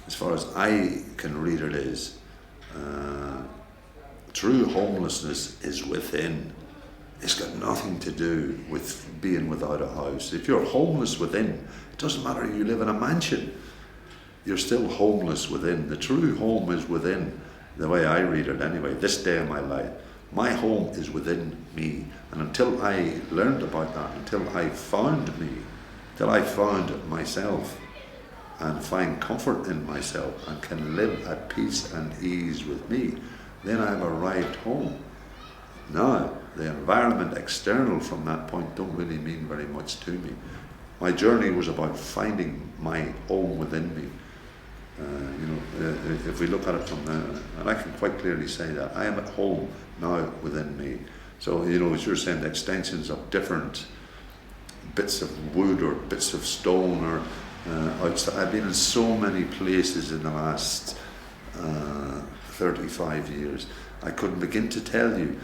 as far as I can read it, is true homelessness is within. It's got nothing to do with being without a house. If you're homeless within, it doesn't matter if you live in a mansion, you're still homeless within. The true home is within, the way I read it anyway, this day of my life. My home is within me. And until I learned about that, until I found me, till I found myself and find comfort in myself and can live at peace and ease with me, then I've arrived home. Now, the environment external from that point don't really mean very much to me. My journey was about finding my home within me. If we look at it from there, and I can quite clearly say that, I am at home now within me. So, as you're saying, the extensions of different bits of wood or bits of stone or outside. I've been in so many places in the last 35 years. I couldn't begin to tell you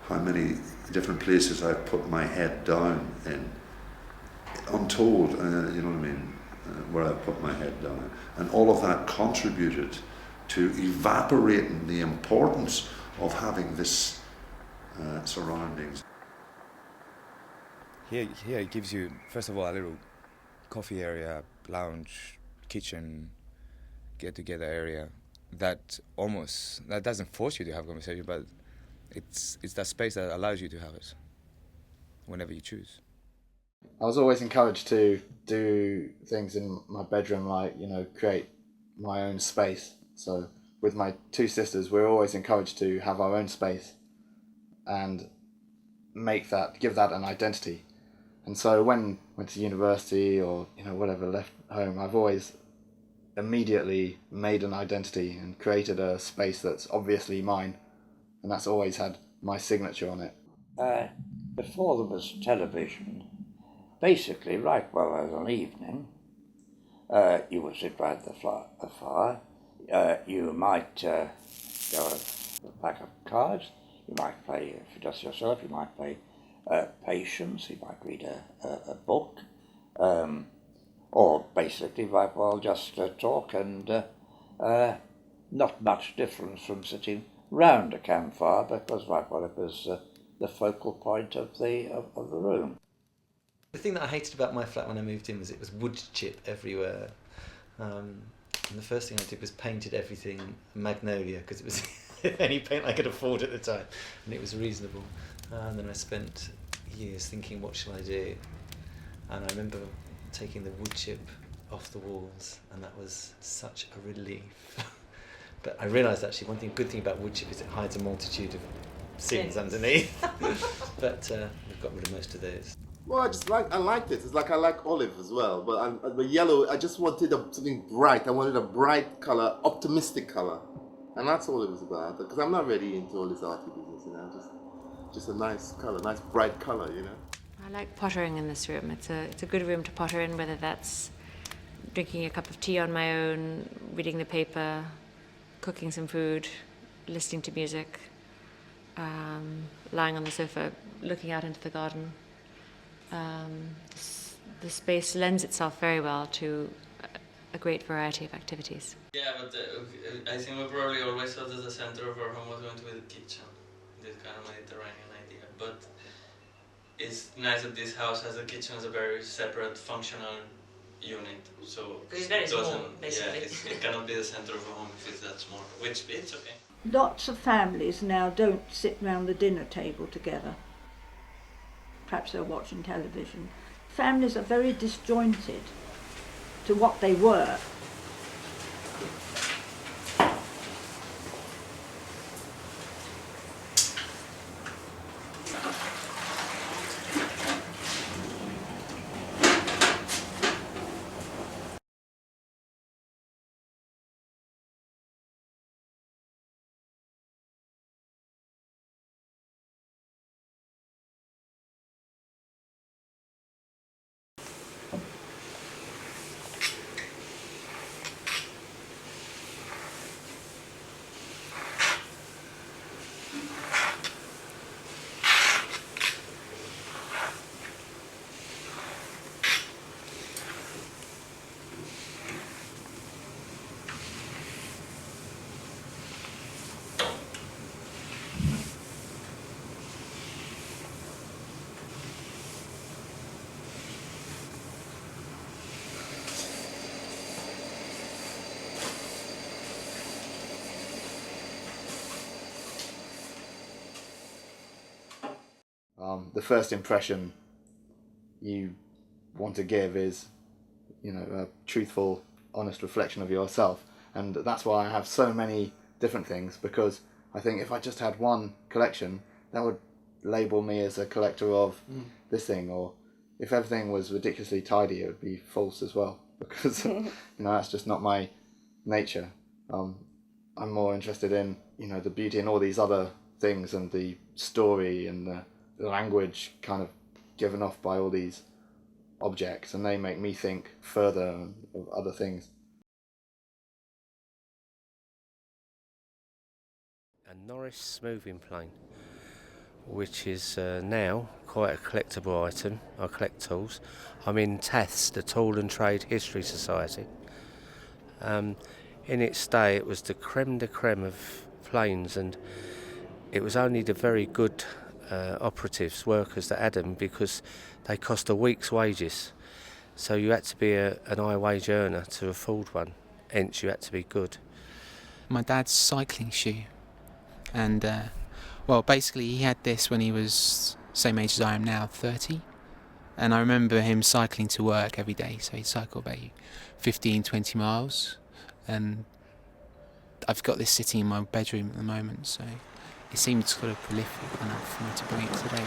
how many different places I've put my head down in. Untold, you know what I mean, where I've put my head down. And all of that contributed to evaporating the importance of having this surroundings. Here it gives you, first of all, a little coffee area, lounge, kitchen, get-together area that doesn't force you to have a conversation, but it's that space that allows you to have it whenever you choose. I was always encouraged to do things in my bedroom, like, create my own space. So with my two sisters, we're always encouraged to have our own space and give that an identity. And so when I went to university or, whatever, left home, I've always immediately made an identity and created a space that's obviously mine. And that's always had my signature on it. Before there was television, basically, right well as an evening, you would sit by the fire. You might go a pack of cards. You might play, if you're just yourself, you might play patience. You might read a book. Or basically, right well, just talk, and not much difference from sitting round a campfire, because right well, it was the focal point of the room. The thing that I hated about my flat when I moved in was it was wood chip everywhere. And the first thing I did was painted everything magnolia, because it was any paint I could afford at the time, and it was reasonable. And then I spent years thinking, what shall I do? And I remember taking the wood chip off the walls, and that was such a relief. But I realised actually good thing about wood chip is it hides a multitude of sins underneath. But we've got rid of most of those. Well, I liked it. It's like I like olive as well, but the yellow, I just wanted something bright. I wanted a bright color, optimistic color, and that's all it was about. Because I'm not really into all this arty business, just a nice color, nice bright color, I like pottering in this room. It's a good room to potter in, whether that's drinking a cup of tea on my own, reading the paper, cooking some food, listening to music, lying on the sofa, looking out into the garden. The space lends itself very well to a great variety of activities. Yeah, but I think we probably always thought that the center of our home was going to be the kitchen, this kind of Mediterranean idea. But it's nice that this house has the kitchen as a very separate functional unit. So it's very small, basically. Yeah, it cannot be the center of a home if it's that small, which it's okay. Lots of families now don't sit round the dinner table together. Perhaps they're watching television. Families are very disjointed to what they were. the first impression you want to give is, a truthful, honest reflection of yourself. And that's why I have so many different things, because I think if I just had one collection, that would label me as a collector of this thing, or if everything was ridiculously tidy, it would be false as well, because that's just not my nature. I'm more interested in the beauty in all these other things, and the story and the language kind of given off by all these objects, and they make me think further of other things. A Norris smoothing plane, which is now quite a collectible item. I collect tools. I'm in TATHS, the Tool and Trade History Society. In its day, it was the creme de creme of planes, and it was only the very good operatives, workers that had them, because they cost a week's wages. So you had to be an high wage earner to afford one, hence you had to be good. My dad's cycling shoe. And, basically he had this when he was same age as I am now, 30. And I remember him cycling to work every day. So he'd cycle about 15, 20 miles. And I've got this sitting in my bedroom at the moment. So it seemed sort of prolific enough for me to bring it today.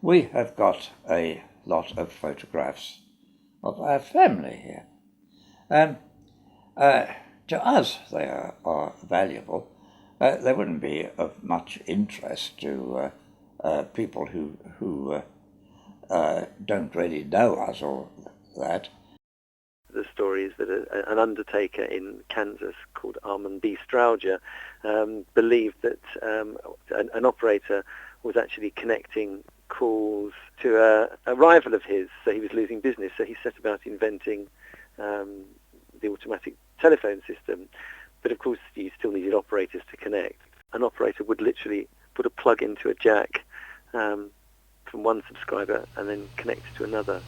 We have got a lot of photographs of our family here. To us, they are valuable. They wouldn't be of much interest to people who don't really know us or that. The story is that an undertaker in Kansas called Armand B. Strowger believed that an operator was actually connecting calls to a rival of his, so he was losing business, so he set about inventing the automatic telephone system. But of course you still needed operators to connect. An operator would literally put a plug into a jack from one subscriber and then connect to another.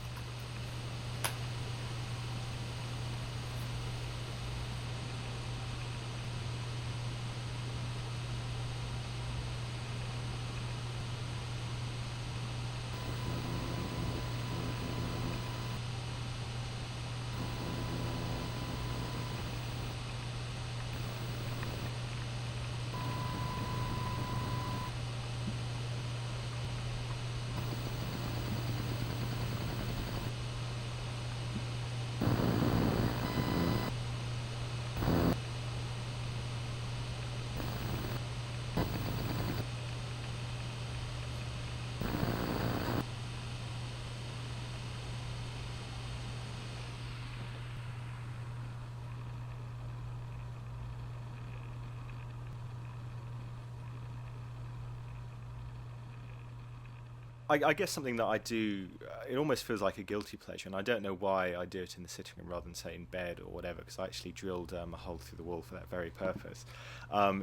I guess something that I do, it almost feels like a guilty pleasure, and I don't know why I do it in the sitting room rather than, say, in bed or whatever, because I actually drilled a hole through the wall for that very purpose,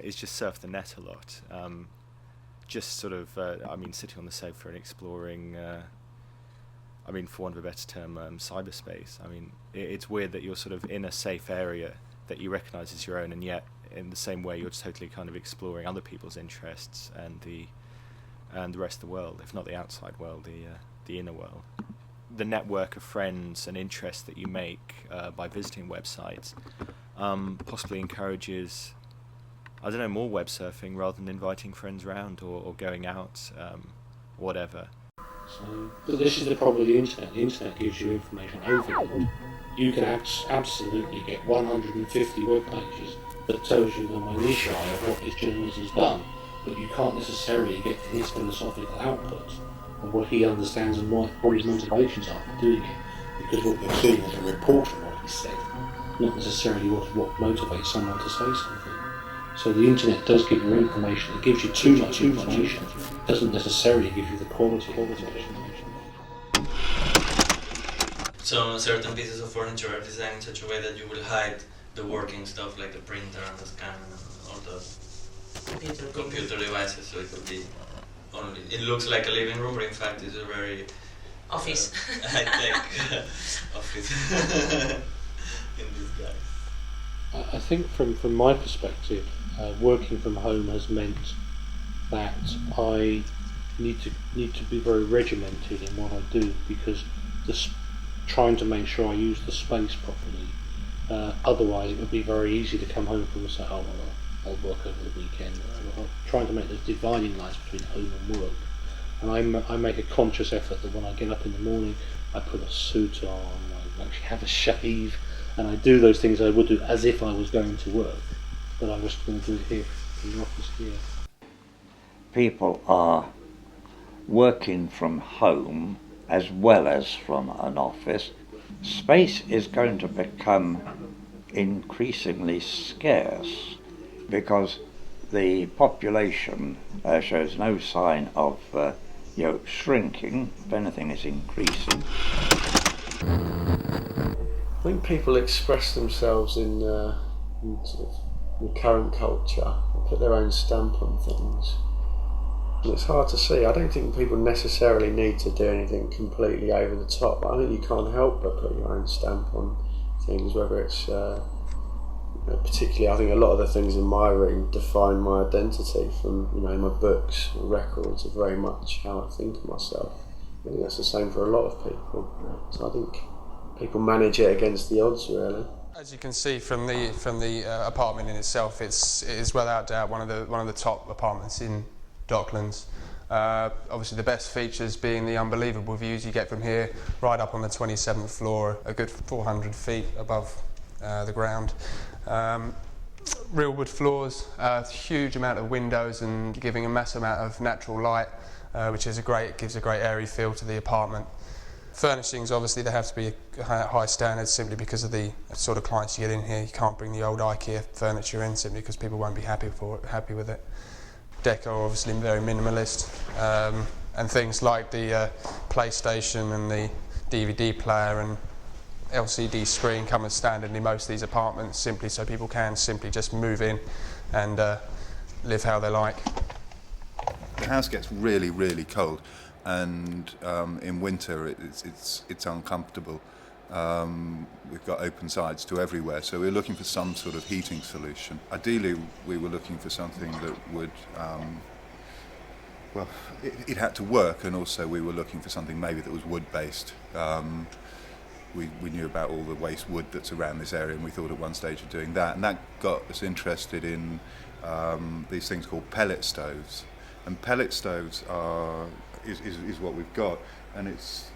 is just surf the net a lot. Just sort of, sitting on the sofa and exploring, for want of a better term, cyberspace. It's weird that you're sort of in a safe area that you recognise as your own, and yet in the same way you're totally kind of exploring other people's interests and the rest of the world, if not the outside world, the inner world. The network of friends and interests that you make by visiting websites possibly encourages, more web surfing rather than inviting friends around or going out, whatever. But this is the problem with the internet. The internet gives you information overload. You can absolutely get 150 web pages that tells you the minutiae of what this journalist has done, but you can't necessarily get to his philosophical output of what he understands and what his motivations are for doing it, because what we're seeing is a report of what he said, not necessarily what motivates someone to say something. So the internet does give you information. It gives you too much information. It doesn't necessarily give you the quality of information. So certain pieces of furniture are designed in such a way that you will hide the working stuff like the printer and the scanner and all the computer devices. So it could be only. It looks like a living room, but in fact it's a very office. High-tech office in disguise. I think from my perspective, working from home has meant that I need to be very regimented in what I do, because trying to make sure I use the space properly. Otherwise, it would be very easy to come home from and say, "Oh, well, I'll work over the weekend." I'm trying to make those dividing lines between home and work, and I make a conscious effort that when I get up in the morning, I put a suit on, I actually have a shave, and I do those things I would do as if I was going to work, but I'm just going to do it here in the office here. People are working from home as well as from an office. Space is going to become increasingly scarce because the population shows no sign of shrinking. If anything, is increasing. I think people express themselves in sort of the current culture, put their own stamp on things. And it's hard to see. I don't think people necessarily need to do anything completely over the top. I think you can't help but put your own stamp on things, whether it's particularly, I think a lot of the things in my room define my identity from, my books or records are very much how I think of myself. I think that's the same for a lot of people. So I think people manage it against the odds, really. As you can see from the apartment in itself, it is without doubt one of the top apartments in Docklands. Obviously the best features being the unbelievable views you get from here right up on the 27th floor, a good 400 feet above the ground. Real wood floors, a huge amount of windows and giving a massive amount of natural light, which is gives a great airy feel to the apartment. Furnishings, obviously, they have to be high standards simply because of the sort of clients you get in here. You can't bring the old IKEA furniture in simply because people won't be happy with it. Decor, obviously, very minimalist, and things like the PlayStation and the DVD player and LCD screen come as standard in most of these apartments, simply so people can simply just move in and live how they like. The house gets really, really cold, and in winter it's uncomfortable. We've got open sides to everywhere, so we're looking for some sort of heating solution. Ideally, we were looking for something that would, it had to work, and also we were looking for something maybe that was wood-based. We knew about all the waste wood that's around this area, and we thought at one stage of doing that, and that got us interested in these things called pellet stoves. And pellet stoves is what we've got, and it's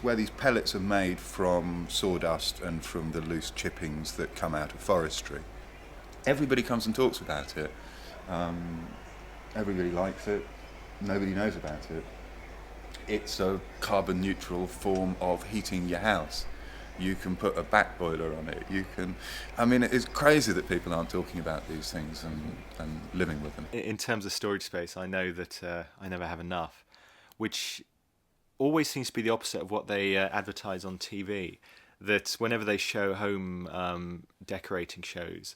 where these pellets are made from sawdust and from the loose chippings that come out of forestry. Everybody comes and talks about it. Everybody likes it. Nobody knows about it. It's a carbon neutral form of heating your house. You can put a back boiler on it. It's crazy that people aren't talking about these things and living with them. In terms of storage space, I know that I never have enough, which always seems to be the opposite of what they advertise on TV. That whenever they show home decorating shows,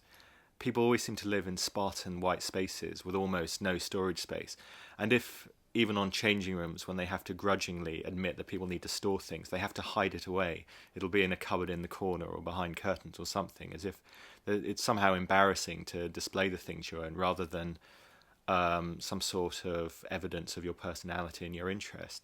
people always seem to live in Spartan white spaces with almost no storage space. And if even on changing rooms, when they have to grudgingly admit that people need to store things, they have to hide it away. It'll be in a cupboard in the corner or behind curtains or something, as if it's somehow embarrassing to display the things you own rather than some sort of evidence of your personality and your interests.